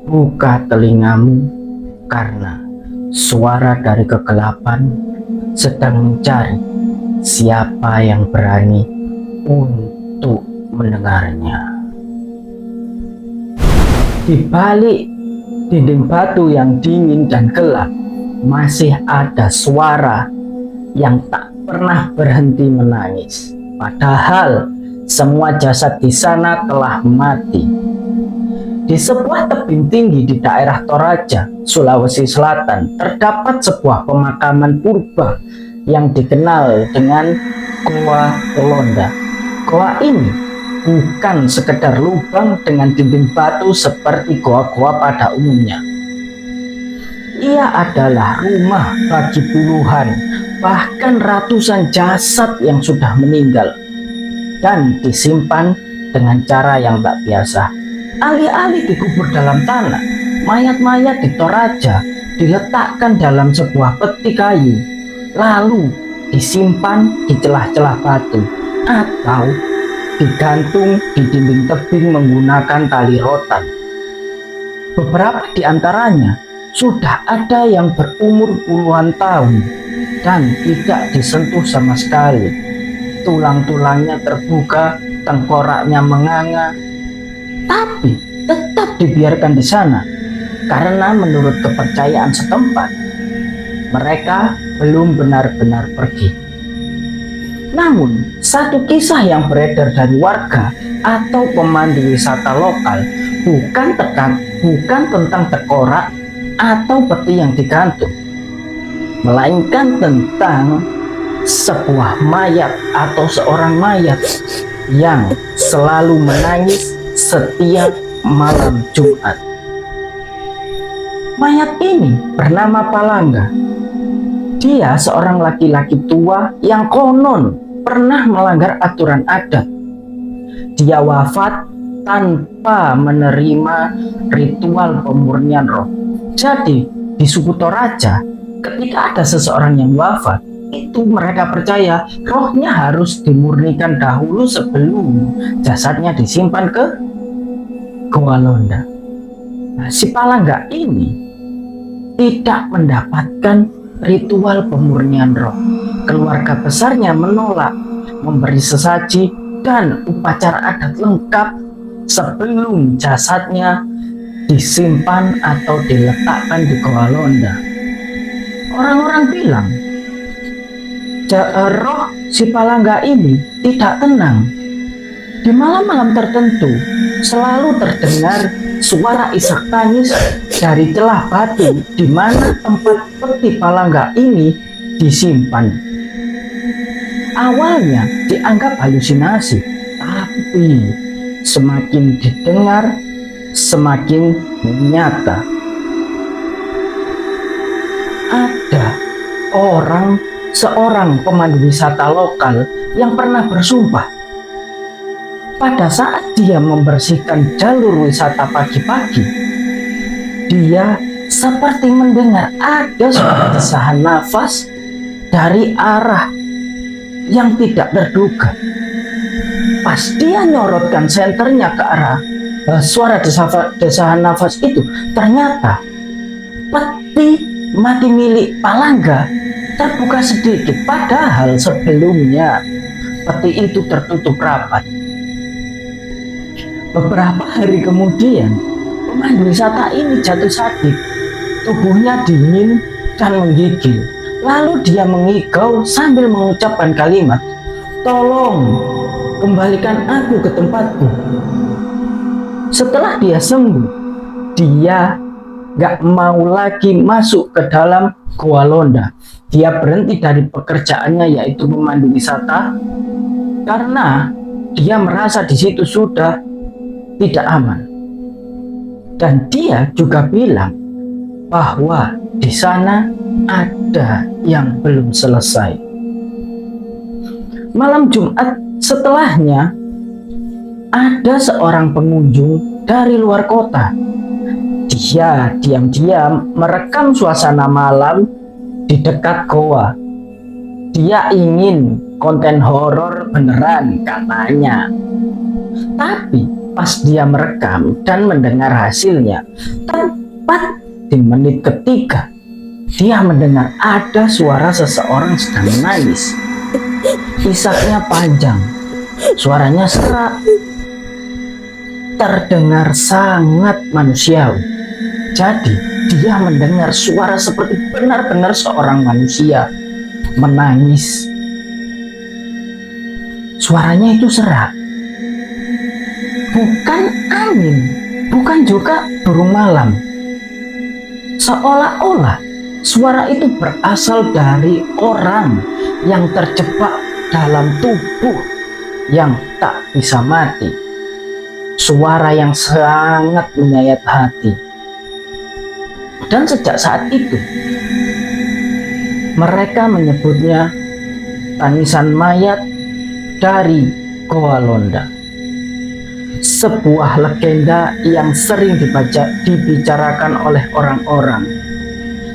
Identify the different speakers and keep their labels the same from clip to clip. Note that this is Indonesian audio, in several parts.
Speaker 1: Buka telingamu, karena suara dari kegelapan sedang mencari siapa yang berani untuk mendengarnya. Di balik dinding batu yang dingin dan gelap, masih ada suara yang tak pernah berhenti menangis. Padahal semua jasad di sana telah mati. Di sebuah tebing tinggi di daerah Toraja, Sulawesi Selatan, terdapat sebuah pemakaman purba yang dikenal dengan Goa Kolonda. Goa ini bukan sekedar lubang dengan dinding batu seperti goa-goa pada umumnya. Ia adalah rumah bagi puluhan, bahkan ratusan jasad yang sudah meninggal dan disimpan dengan cara yang tak biasa. Alih-alih dikubur dalam tanah, mayat-mayat di Toraja diletakkan dalam sebuah peti kayu, lalu disimpan di celah-celah batu atau digantung di dinding tebing menggunakan tali rotan. Beberapa di antaranya sudah ada yang berumur puluhan tahun dan tidak disentuh sama sekali. Tulang-tulangnya terbuka, tengkoraknya menganga, tapi tetap dibiarkan di sana karena menurut kepercayaan setempat, mereka belum benar-benar pergi. Namun, satu kisah yang beredar dari warga atau pemandu wisata lokal bukan tentang tengkorak atau peti yang digantung, melainkan tentang sebuah mayat atau seorang mayat yang selalu menangis setiap malam Jumat. Mayat ini bernama Palangga. Dia seorang laki-laki tua yang konon pernah melanggar aturan adat. Dia wafat tanpa menerima ritual pemurnian roh. Jadi di suku Toraja, ketika ada seseorang yang wafat, itu mereka percaya rohnya harus dimurnikan dahulu sebelum jasadnya disimpan ke Goa Londa. Nah, si Palangga ini tidak mendapatkan ritual pemurnian roh. Keluarga besarnya menolak memberi sesaji dan upacara adat lengkap sebelum jasadnya disimpan atau diletakkan di Goa Londa. Orang-orang bilang roh si Palangga ini tidak tenang. Di malam-malam tertentu selalu terdengar suara isak tangis dari celah batu di mana tempat peti Palangga ini disimpan. Awalnya dianggap halusinasi, tapi semakin didengar semakin nyata. Ada seorang pemandu wisata lokal yang pernah bersumpah pada saat dia membersihkan jalur wisata pagi-pagi, dia seperti mendengar ada suara desahan nafas dari arah yang tidak terduga. Pas dia nyorotkan senternya ke arah suara desahan nafas itu, ternyata peti mati milik Palangga terbuka sedikit, padahal sebelumnya peti itu tertutup rapat. Beberapa hari kemudian, pemandu wisata ini jatuh sakit. Tubuhnya dingin dan menggigil. Lalu dia mengigau sambil mengucapkan kalimat, "Tolong, kembalikan aku ke tempatku." Setelah dia sembuh, dia gak mau lagi masuk ke dalam Goa Londa. Dia berhenti dari pekerjaannya yaitu pemandu wisata karena dia merasa di situ sudah tidak aman. Dan dia juga bilang bahwa di sana ada yang belum selesai. Malam Jumat setelahnya, ada seorang pengunjung dari luar kota. Dia diam-diam merekam suasana malam di dekat goa. Dia ingin konten horor beneran katanya. Tapi pas dia merekam dan mendengar hasilnya, tepat di menit ketiga dia mendengar ada suara seseorang sedang menangis. Isaknya panjang, suaranya serak, terdengar sangat manusiawi. Jadi dia mendengar suara seperti benar-benar seorang manusia menangis. Suaranya itu serak, bukan angin, bukan juga burung malam. Seolah-olah suara itu berasal dari orang yang terjebak dalam tubuh yang tak bisa mati. Suara yang sangat menyayat hati. Dan sejak saat itu, mereka menyebutnya tangisan mayat dari Goa Londa. Sebuah legenda yang sering dibicarakan oleh orang-orang.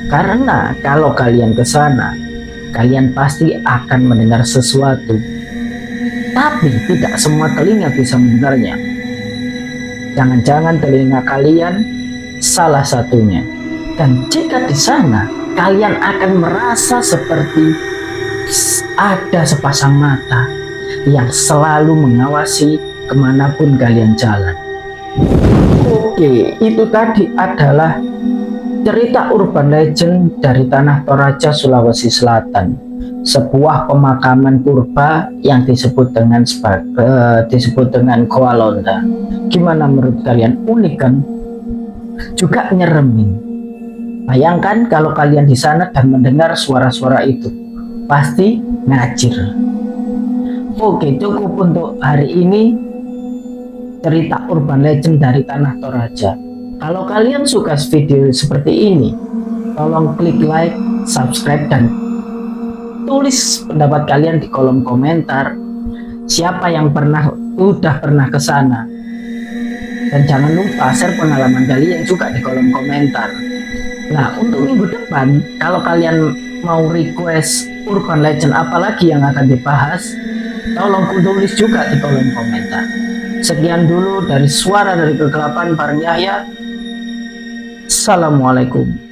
Speaker 1: Karena kalau kalian ke sana, kalian pasti akan mendengar sesuatu. Tapi tidak semua telinga bisa mendengarnya. Jangan-jangan telinga kalian salah satunya. Dan jika di sana kalian akan merasa seperti ada sepasang mata yang selalu mengawasi kemanapun kalian jalan. Oke, itu tadi adalah cerita urban legend dari Tanah Toraja, Sulawesi Selatan. Sebuah pemakaman purba yang disebut dengan Goa Londa. Gimana menurut kalian? Unik kan? Juga nyeremin. Bayangkan kalau kalian di sana dan mendengar suara-suara itu, pasti ngajir. Oke, cukup untuk hari ini cerita urban legend dari Tanah Toraja. Kalau kalian suka video seperti ini, tolong klik like, subscribe, dan tulis pendapat kalian di kolom komentar. Siapa yang udah pernah ke sana? Dan jangan lupa share pengalaman kalian juga di kolom komentar. Nah, untuk minggu depan, kalau kalian mau request urban legend apalagi yang akan dibahas, tolong tulis juga di kolom komentar. Sekian dulu dari Suara dari Kegelapan bareng Yahya. Assalamualaikum.